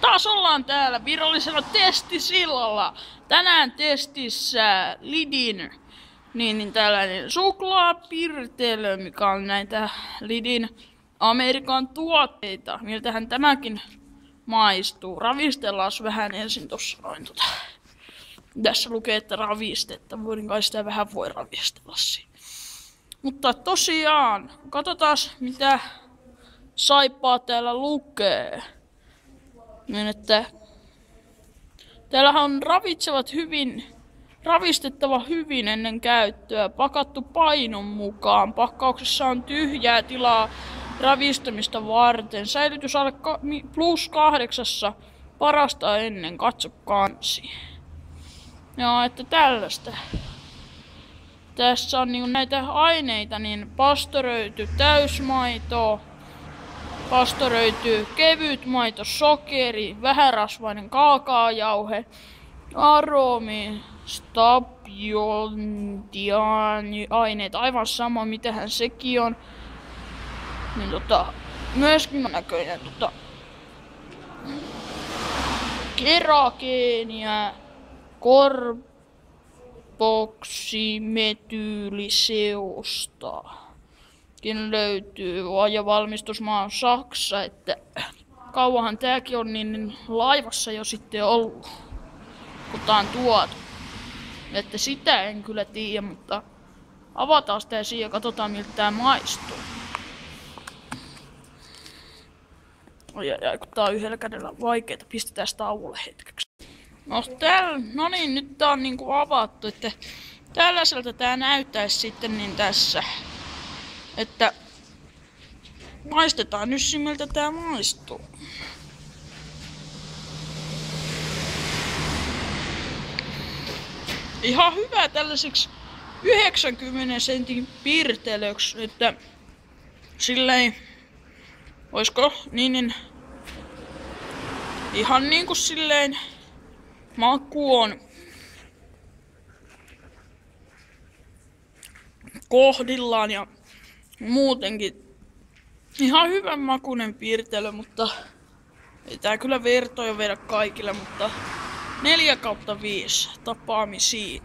Taas ollaan täällä virallisella testisillalla. Tänään testissä Lidin tällainen suklaapirtelö, mikä on näitä Lidin Amerikan tuotteita. Miltähän tämäkin maistuu. Ravistellaan vähän ensin tossa noin Tässä lukee, että ravistetta. Voin kai sitä vähän voi ravistella siinä. Mutta tosiaan, katsotaan mitä saippaa täällä lukee. Niin että täällähän on ravistettava hyvin ennen käyttöä, pakattu painon mukaan. Pakkauksessa on tyhjää tilaa ravistamista varten. Säilytys alle +8, parasta ennen, katso kansi. Joo, että tällaista. Tässä on niin näitä aineita, niin pastoröity täysmaito, pastoröity kevyt maito, sokeri, vähärasvainen kaakaojauhe, aromi, stabilisaatioaineet, aivan sama mitähän sekin on. Niin myöskin on näköinen kerageenia, korboksimetyyliseusta. Löytyy ja valmistusmaa on Saksa, että kauanhan tääkin on niin laivassa jo sitten ollut, kun tää on tuotu. Että sitä en kyllä tiedä, mutta avataan sitä ja katsotaan miltä tää maistuu. Ai, kun tää on yhdellä kädellä vaikeeta, pistetään sitä tauolle hetkeksi. No niin, nyt tää on niinku avattu, että tällaiselta tää näyttäisi sitten niin tässä. Että maistetaan nyt miltä tää maistuu. Ihan hyvä tällaiseksi 90 sentin pirtelöksi, että silleen, oisko niin ihan niinku silleen maku on kohdillaan ja muutenkin ihan hyvän makuinen pirtelö, mutta ei tää kyllä vertoja vedä kaikille, mutta 4/5 tapaamisiin.